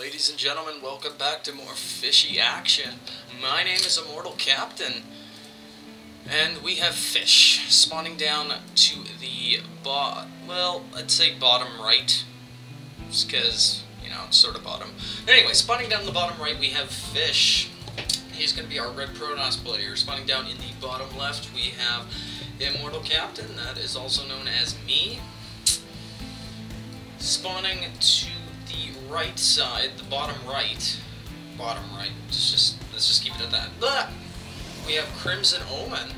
Ladies and gentlemen, welcome back to more fishy action. My name is ImortalCap, and we have Phish spawning down to the I'd say bottom right, just because, you know, it's sort of bottom. Anyway, spawning down the bottom right, we have Phish. He's going to be our red Protoss player. Spawning down in the bottom left, we have ImortalCap, that is also known as me. Spawning to the right side, the bottom right, let's just keep it at that. Blah! We have Crimson Omen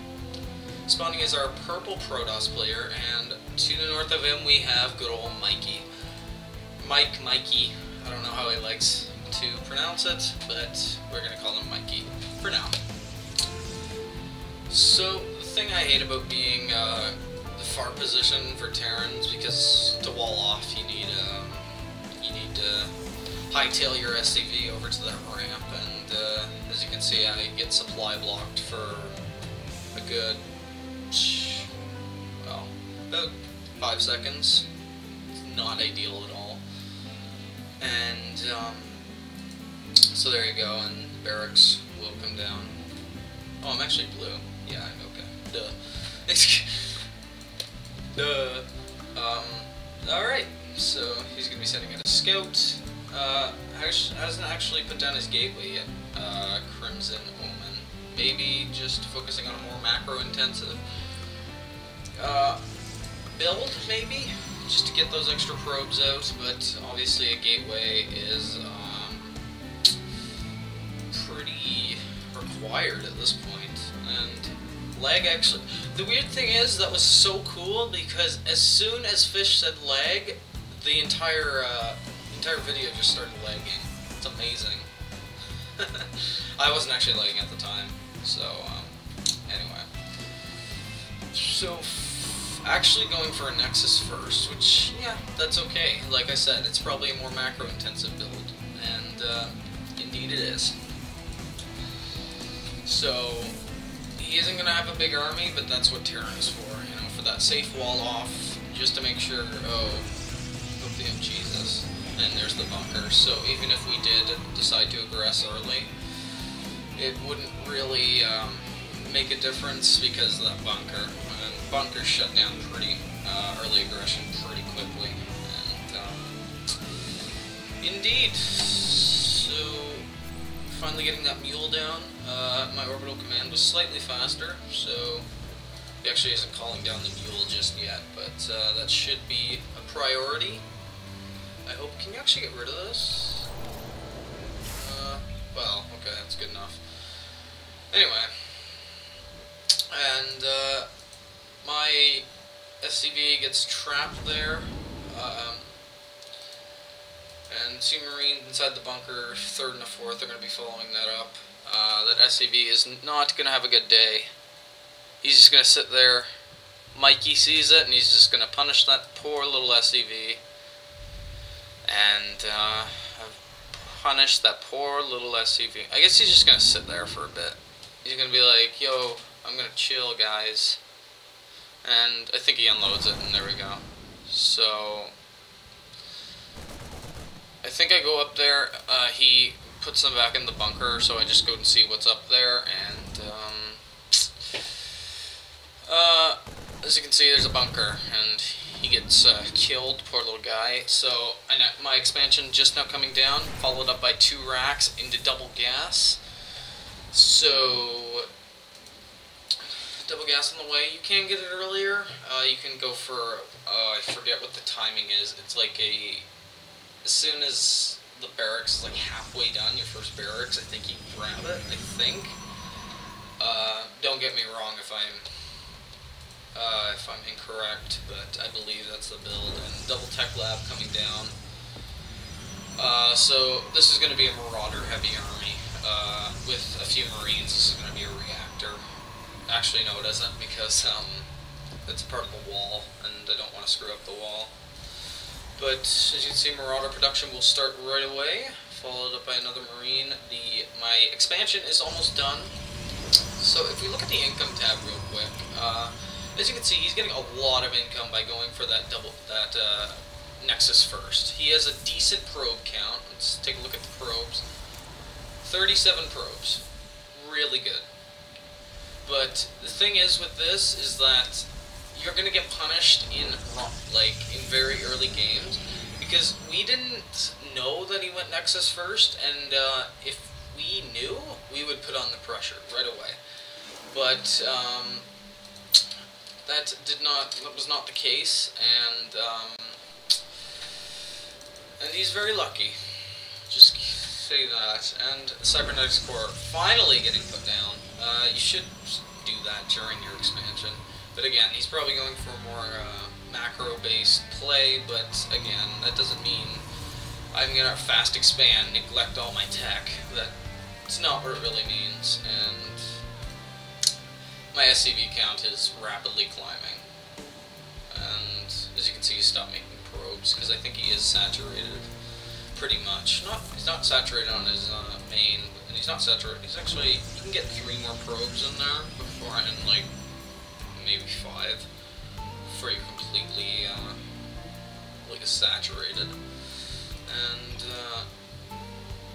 spawning as our purple Protoss player, and to the north of him we have good old Mikey. Mikey, I don't know how he likes to pronounce it, but we're gonna call him Mikey for now. So, the thing I hate about being the far position for Terrans, because to wall off you need to hightail your SCV over to that ramp, and as you can see, I get supply blocked for a good, well, about 5 seconds. It's not ideal at all. And so there you go, and barracks will come down. Oh, I'm actually blue. Yeah, okay. Duh. Alright, so he's going to be sending in a scout. Hasn't actually put down his gateway yet, Crimson Omen. Maybe just focusing on a more macro-intensive build, maybe? Just to get those extra probes out, but obviously a gateway is pretty required at this point. And lag actually... The weird thing is, that was so cool, because as soon as Phish said lag, the entire video just started lagging. It's amazing. I wasn't actually lagging at the time, so, anyway. So, actually going for a Nexus first, which, yeah, that's okay. Like I said, it's probably a more macro-intensive build, and, indeed it is. So, he isn't going to have a big army, but that's what Terran is for, you know, for that safe wall off, just to make sure, hope they have Jesus. And there's the bunker, so even if we did decide to aggress early, it wouldn't really make a difference because of that bunker. And bunkers shut down pretty, early aggression pretty quickly. And, indeed, so finally getting that mule down. My orbital command was slightly faster, so he actually isn't calling down the mule just yet, but that should be a priority. I hope. Can you actually get rid of this? Well, okay, that's good enough. Anyway, and my SCV gets trapped there, and 2 Marines inside the bunker, 3rd and a 4th, are going to be following that up. That SCV is not going to have a good day. He's just going to sit there. Mikey sees it, and he's just going to punish that poor little SCV. And punish that poor little SCV. I guess he's just going to sit there for a bit. He's going to be like, yo, I'm going to chill, guys. And I think he unloads it, and there we go. So, I think I go up there, he puts them back in the bunker, so I just go and see what's up there, and, as you can see, there's a bunker, and he gets killed, poor little guy. So, my expansion just now coming down, followed up by 2 racks into double gas. So, double gas on the way. You can get it earlier. You can go for, I forget what the timing is. It's like as soon as the barracks is like halfway done, your first barracks, I think you grab it, I think. Don't get me wrong if I'm incorrect, but I believe that's the build. And double tech lab coming down. So this is going to be a Marauder heavy army, with a few Marines. This is going to be a reactor. Actually, no, it isn't, because it's part of the wall, and I don't want to screw up the wall. But as you can see, Marauder production will start right away, followed up by another Marine. My expansion is almost done. So if we look at the income tab real quick, as you can see, he's getting a lot of income by going for that Nexus first. He has a decent probe count. Let's take a look at the probes. 37 probes. Really good. But the thing is with this is that you're gonna get punished in very early games, because we didn't know that he went Nexus first, and if we knew, we would put on the pressure right away. But that was not the case, and he's very lucky. Just say that. And Cybernetics Core finally getting put down. You should do that during your expansion. But again, he's probably going for more macro-based play, but again, that doesn't mean I'm going to fast expand, neglect all my tech. That's not what it really means, and my SCV count is rapidly climbing. And as you can see, he stopped making probes, because I think he is saturated, pretty much. He's not saturated on his main, and he's not saturated. He's actually, you can get 3 more probes in there beforehand, like maybe 5, before you're completely saturated. And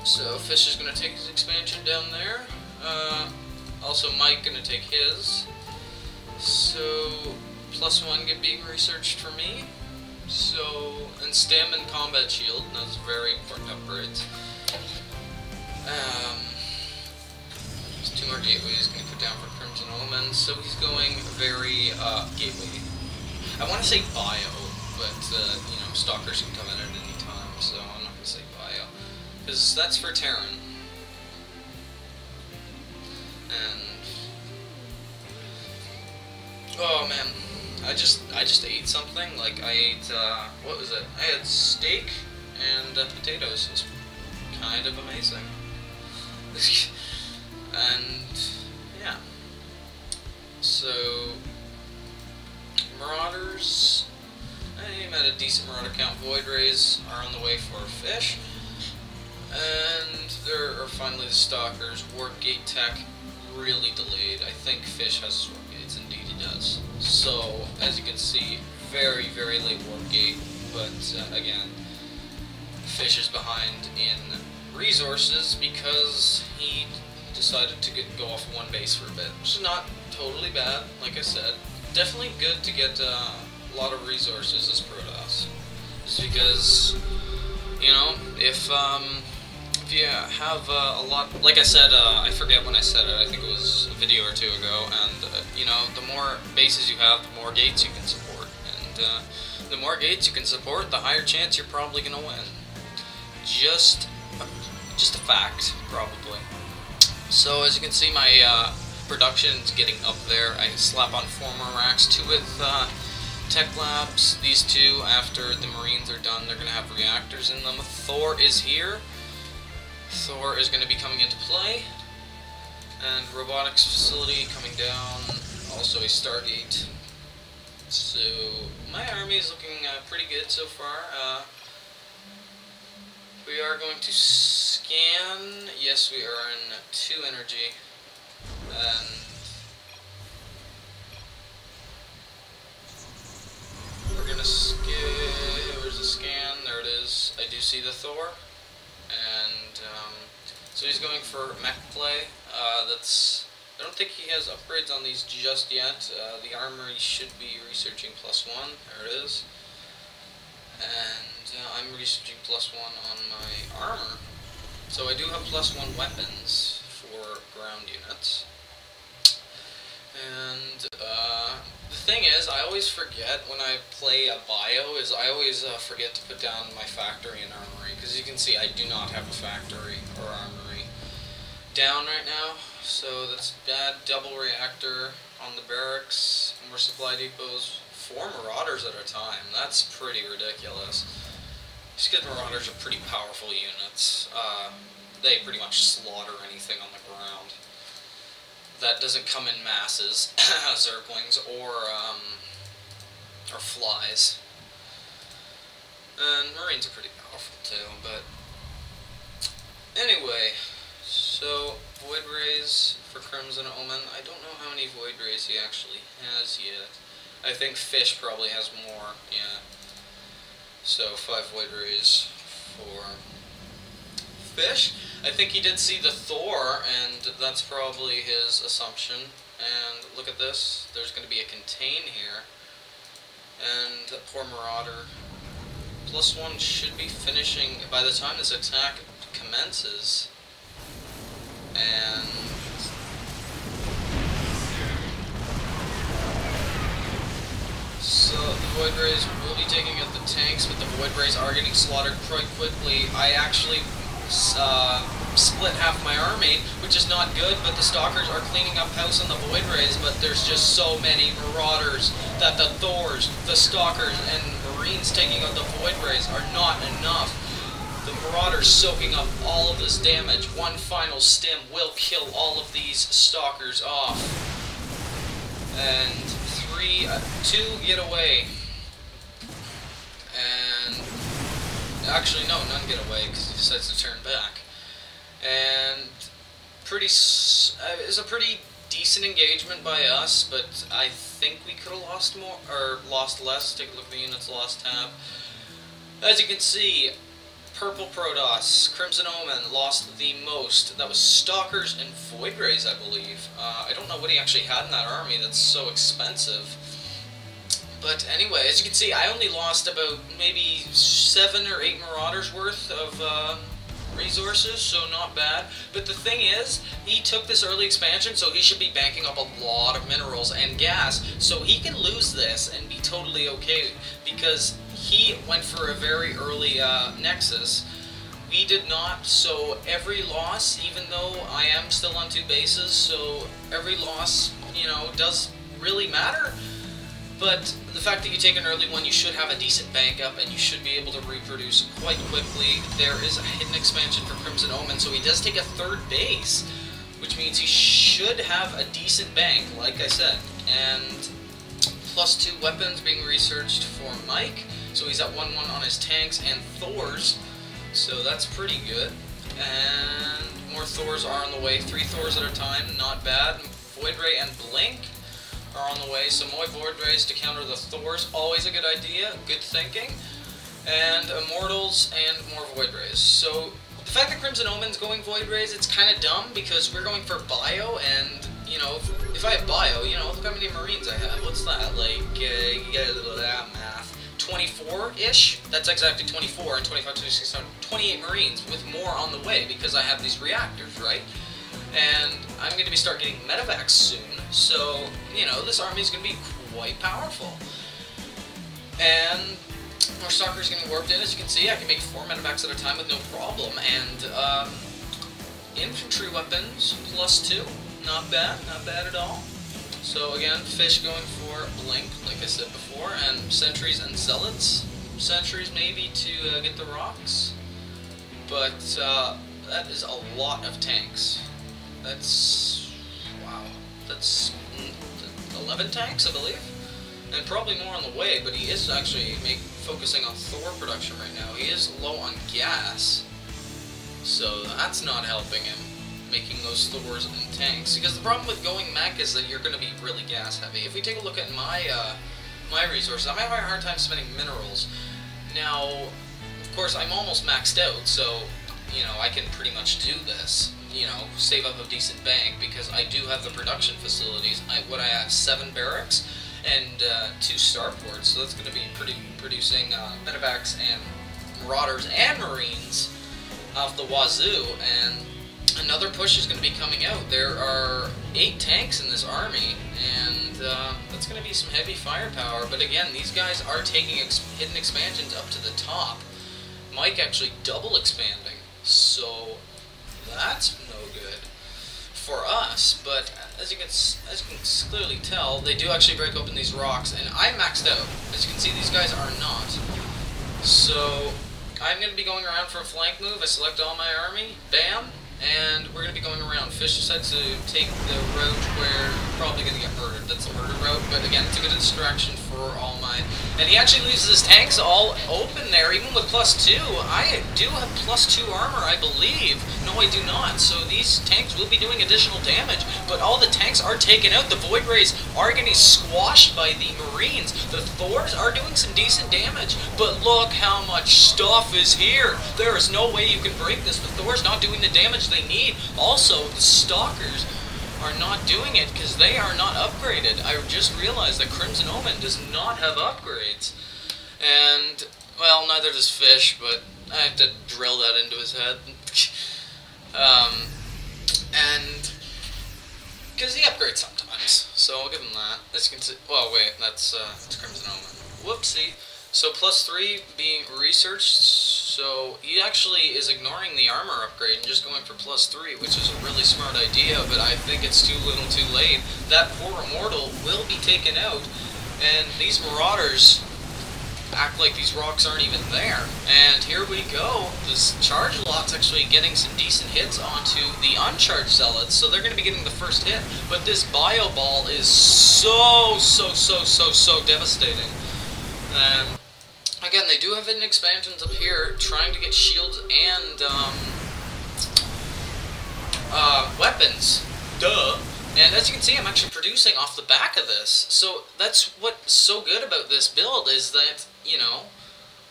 so Phish is going to take his expansion down there. Also Mike going to take his. So +1 get being researched for me. So, and stem and combat shield, and those very important upgrades. There's 2 more gateways going to put down for Crimson Omen, so he's going very gateway. I want to say bio, but you know, stalkers can come in at any time, so I'm not going to say bio, because that's for Terran. And oh man, I just ate something. Like I ate what was it? I had steak and potatoes. It was kind of amazing. And yeah, so Marauders. I'm at a decent Marauder count. Void Rays are on the way for Phish. And there are finally the Stalkers. Warp Gate tech really delayed. I think Phish has his Warp Gates. Indeed he does. So, as you can see, very, very late Warp Gate. But, again, Phish is behind in resources because he decided to go off one base for a bit. Which is not totally bad, like I said. Definitely good to get a lot of resources as Protoss. Just because, you know, if you have a lot, like I said, I forget when I said it, I think it was a video or 2 ago, and, you know, the more bases you have, the more gates you can support, and the more gates you can support, the higher chance you're probably going to win. Just a fact, probably. So, as you can see, my production's getting up there. I slap on 4 more racks to it. Tech Labs, these 2, after the Marines are done, they're going to have reactors in them. Thor is here. Thor is going to be coming into play. And robotics facility coming down. Also a Stargate. So, my army is looking pretty good so far. We are going to scan. Yes, we are in 2 energy. And we're gonna where's the scan? There it is. I do see the Thor. And so he's going for mech play. I don't think he has upgrades on these just yet. The armory should be researching +1. There it is. And I'm researching +1 on my armor. So I do have +1 weapons for ground units. And the thing is, I always forget when I play a bio, is I always forget to put down my factory and armory. Because you can see I do not have a factory or armory down right now. So that's bad. Double reactor on the barracks, more supply depots, 4 Marauders at a time. That's pretty ridiculous. Just because Marauders are pretty powerful units. They pretty much slaughter anything on the ground that doesn't come in masses, Zerglings or flies. And Marines are pretty powerful too, but anyway, so Void Rays for Crimson Omen. I don't know how many Void Rays he actually has yet. I think Phish probably has more, yeah. So 5 Void Rays for Phish. I think he did see the Thor, and that's probably his assumption. And look at this, there's going to be a contain here. And that poor Marauder. +1 should be finishing by the time this attack commences. And so the Void Rays will be taking out the tanks, but the Void Rays are getting slaughtered quite quickly. I actually split half my army, which is not good, but the Stalkers are cleaning up house on the Void Rays, but there's just so many Marauders that the Thors, the Stalkers, and Marines taking out the Void Rays are not enough. The Marauders soaking up all of this damage. One final stim will kill all of these Stalkers off. And 2 get away. And actually, no, none get away because he decides to turn back. And it's a pretty decent engagement by us, but I think we could have lost more, or lost less. Take a look at the units lost tab. As you can see, Purple Protoss, Crimson Omen lost the most. That was Stalkers and Void Rays, I believe. I don't know what he actually had in that army that's so expensive. But anyway, as you can see, I only lost about maybe 7 or 8 Marauders worth of resources, so not bad. But the thing is, he took this early expansion, so he should be banking up a lot of minerals and gas, so he can lose this and be totally okay, because he went for a very early Nexus. We did not, so every loss, even though I am still on 2 bases, so every loss, you know, does really matter. But the fact that you take an early one, you should have a decent bank up, and you should be able to reproduce quite quickly. There is a hidden expansion for Crimson Omen, so he does take a 3rd base, which means he should have a decent bank, like I said. And +2 weapons being researched for Mike, so he's at 1-1 on his tanks and Thors, so that's pretty good. And more Thors are on the way, 3 Thors at a time, not bad. Void Ray and Blink are on the way, so more Void Rays to counter the Thors, always a good idea, good thinking. And Immortals and more Void Rays. So the fact that Crimson Omen's going Void Rays, it's kind of dumb because we're going for Bio, and you know, if I have Bio, you know, look how many Marines I have. What's that? Like, you get that math. 24-ish? That's exactly 24 and 25, 26, 28 Marines with more on the way because I have these reactors, right? And I'm going to be start getting medevacs soon, so, you know, this army is going to be quite powerful. And more Stalkers getting warped in, as you can see. I can make 4 medevacs at a time with no problem, and infantry weapons, +2, not bad at all. So again, Phish going for Blink, like I said before, and Sentries and Zealots. Sentries maybe to get the rocks, but that is a lot of tanks. That's, wow, that's 11 tanks, I believe, and probably more on the way, but he is actually focusing on Thor production right now. He is low on gas, so that's not helping him, making those Thors and tanks, because the problem with going mech is that you're going to be really gas heavy. If we take a look at my my resources, I'm having a hard time spending minerals. Now, of course, I'm almost maxed out, so, you know, I can pretty much do this. You know, save up a decent bank because I do have the production facilities. I have 7 barracks and 2 starports, so that's going to be producing medevacs and marauders and marines off the wazoo. And another push is going to be coming out. There are 8 tanks in this army, and that's going to be some heavy firepower. But again, these guys are taking hidden expansions up to the top. Mike actually double expanding, so that's no good for us. But as you can clearly tell, they do actually break open these rocks, and I'm maxed out. As you can see, these guys are not. So I'm going to be going around for a flank move. I select all my army, bam, and we're going to be going around. Phish decides to take the route where we're probably going to get murdered. That's a murder route, but again, it's a good distraction for all my... And he actually leaves his tanks all open there, even with +2. I do have +2 armor, I believe. No, I do not. So these tanks will be doing additional damage, but all the tanks are taken out. The Void Rays are getting squashed by the Marines. The Thors are doing some decent damage, but look how much stuff is here. There is no way you can break this. The Thor's not doing the damage they need. Also, the Stalkers are not doing it because they are not upgraded. I just realized that Crimson Omen does not have upgrades. And, well, neither does Phish, but I have to drill that into his head. And because he upgrades sometimes, so I'll give him that. As you can see, well, wait, that's Crimson Omen. Whoopsie. So +3 being researched, so he actually is ignoring the armor upgrade and just going for +3, which is a really smart idea, but I think it's too little too late. That poor Immortal will be taken out, and these Marauders act like these rocks aren't even there. And here we go. This charge lot's actually getting some decent hits onto the uncharged zealots, so they're going to be getting the first hit. But this bio ball is so devastating. And again, they do have hidden expansions up here, trying to get shields and weapons. Duh. And as you can see, I'm actually producing off the back of this. So that's what's so good about this build is that, you know,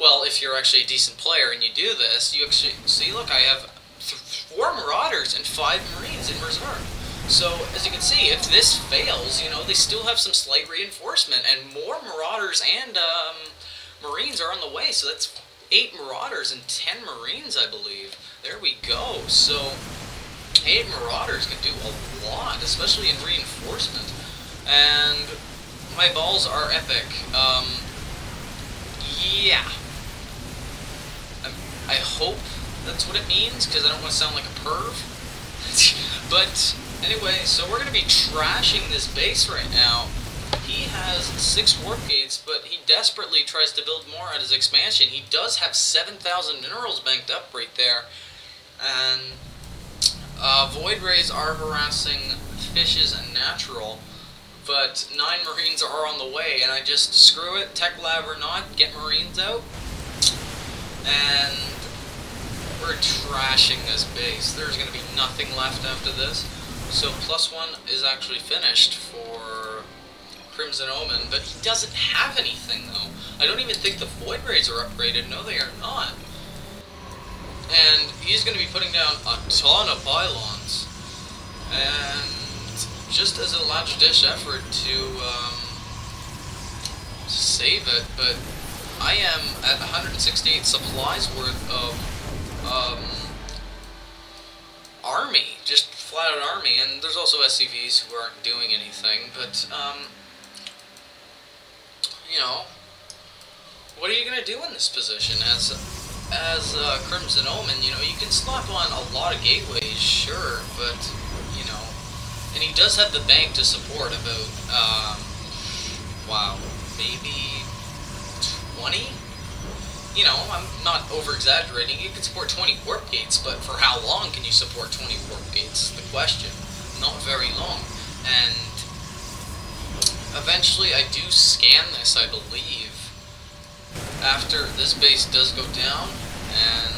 well, if you're actually a decent player and you do this, you actually see, look, I have 4 Marauders and 5 Marines in reserve. So, as you can see, if this fails, you know, they still have some slight reinforcement, and more Marauders and Marines are on the way. So that's 8 Marauders and 10 Marines, I believe. There we go. So 8 Marauders can do a lot, especially in reinforcement. And my balls are epic. Yeah. I hope that's what it means, because I don't want to sound like a perv. But anyway, so we're going to be trashing this base right now. He has 6 warp gates, but he desperately tries to build more at his expansion. He does have 7,000 minerals banked up right there. And Void Rays are harassing Fishes and Natural, but 9 Marines are on the way, and I just, screw it, Tech Lab or not, get Marines out, and we're trashing this base. There's going to be nothing left after this. So +1 is actually finished for Crimson Omen, but he doesn't have anything, though. I don't even think the Void Rays are upgraded. No, they are not. And he's going to be putting down a ton of pylons. And just as a last-ditch effort to save it, but I am at 168 supplies worth of army, just flat-out army, and there's also SCVs who aren't doing anything, but, you know, what are you going to do in this position as Crimson Omen? You know, you can slap on a lot of gateways, sure, but, you know, and he does have the bank to support about, wow, maybe 20? You know, I'm not over-exaggerating. You can support 20 warp gates, but for how long can you support 20 warp gates? The question. Not very long. And eventually I do scan this, I believe, after this base does go down, and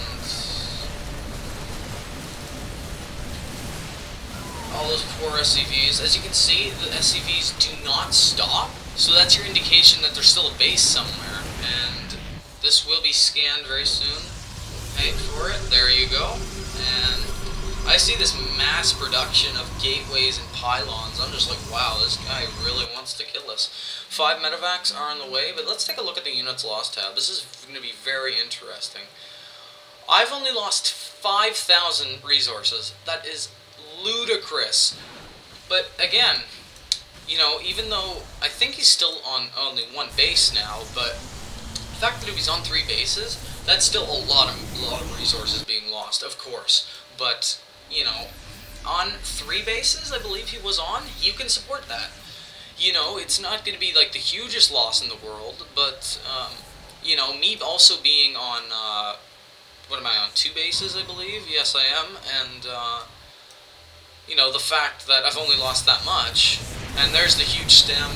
all those poor SCVs. As you can see, the SCVs do not stop, so that's your indication that there's still a base somewhere, and this will be scanned very soon. Wait for it. There you go. And I see this mass production of gateways and pylons. I'm just like, wow, this guy really wants to kill us. 5 medevacs are on the way, but let's take a look at the units lost tab. This is going to be very interesting. I've only lost 5,000 resources. That is ludicrous. But again, you know, even though I think he's still on only 1 base now, but the fact that if he's on 3 bases, that's still a lot of resources being lost, of course. But, you know, on 3 bases, I believe he was on, you can support that. You know, it's not going to be like the hugest loss in the world, but, you know, me also being on, what am I on, 2 bases, I believe? Yes, I am, and, you know, the fact that I've only lost that much, and there's the huge stem,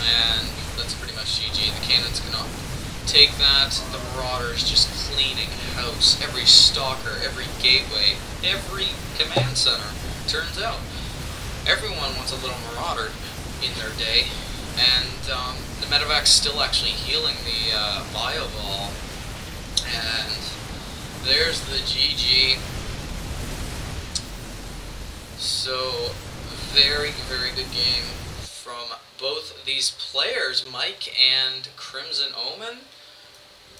and that's pretty much GG. The cannon's gonna take that. The Marauders just cleaning house. Every stalker, every gateway, every command center. Turns out, everyone wants a little Marauder in their day. And the medevac's still actually healing the bio ball. And there's the GG. So, very, very good game from both these players, Mike and Crimson Omen.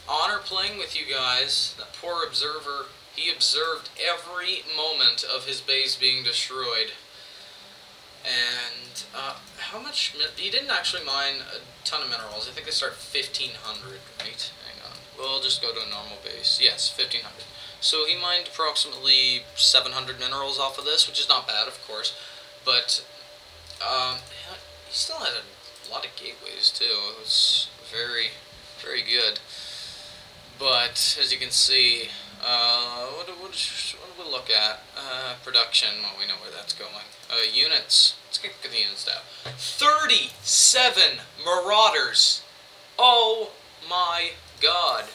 Honor playing with you guys. That poor observer, he observed every moment of his base being destroyed. And how much? He didn't actually mine a ton of minerals. I think they start 1,500, right? Hang on. We'll just go to a normal base. Yes, 1,500. So he mined approximately 700 minerals off of this, which is not bad, of course. But he still had a lot of gateways too. It was very, very good. But as you can see, what do we look at? Production. Well, we know where that's going. Units. Let's get the units now. 37 Marauders. Oh my God.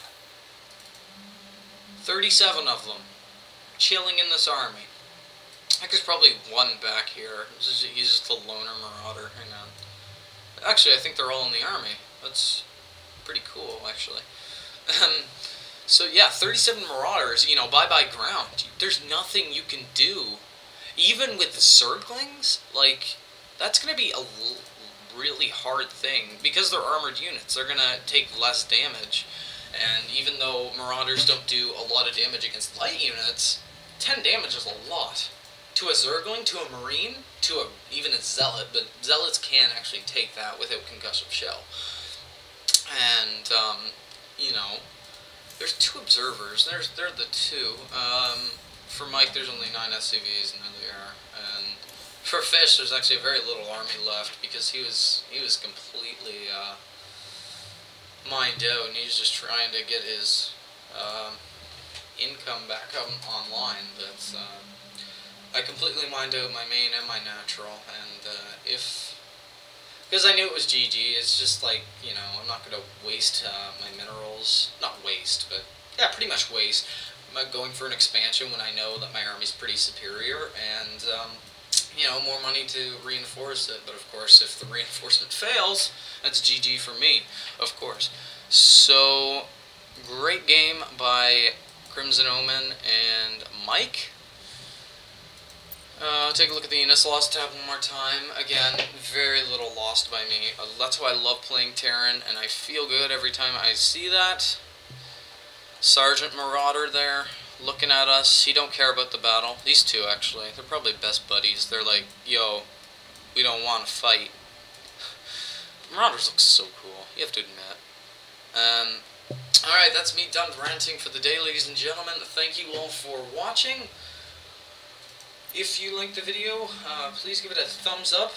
37 of them chilling in this army. I think there's probably one back here. He's just a loner marauder. Hang on. Actually, I think they're all in the army. That's pretty cool, actually. So yeah, 37 marauders, you know, bye-bye ground. There's nothing you can do. Even with the Zerglings, like, that's going to be a really hard thing. Because they're armored units, they're going to take less damage. And even though marauders don't do a lot of damage against light units, 10 damage is a lot. To a Zergling, to a Marine, to even a Zealot, but Zealots can actually take that without concussive shell. And, you know, there's 2 observers. They're the 2. For Mike, there's only 9 SCVs, and there they are. And for Phish, there's actually very little army left because he was completely mined out, and he's just trying to get his income back up online. But I completely mined out my main and my natural, and because I knew it was GG, it's just like, you know, I'm not going to waste my minerals. Not waste, but yeah, pretty much waste. I'm going for an expansion when I know that my army's pretty superior, and, you know, more money to reinforce it. But of course, if the reinforcement fails, that's GG for me, of course. So, great game by Crimson Omen and Mike. Take a look at the units lost tab one more time. Again, very little lost by me. That's why I love playing Terran, and I feel good every time I see that. Sergeant Marauder there, looking at us. He don't care about the battle. These 2, actually. They're probably best buddies. They're like, yo, we don't want to fight. Marauders look so cool, you have to admit. Alright, that's me done ranting for the day, ladies and gentlemen. Thank you all for watching. If you liked the video, please give it a thumbs up.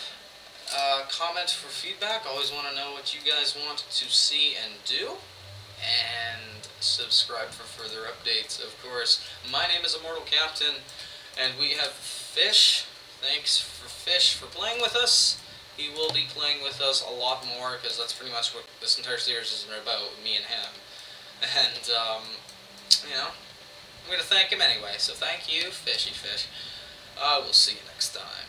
Comment for feedback. Always want to know what you guys want to see and do. And subscribe for further updates, of course. My name is ImortalCap, and we have Phish. Thanks for Phish for playing with us. He will be playing with us a lot more, because that's pretty much what this entire series is about, me and him. And, you know, I'm going to thank him anyway. So thank you, Fishy Fish. I will see you next time.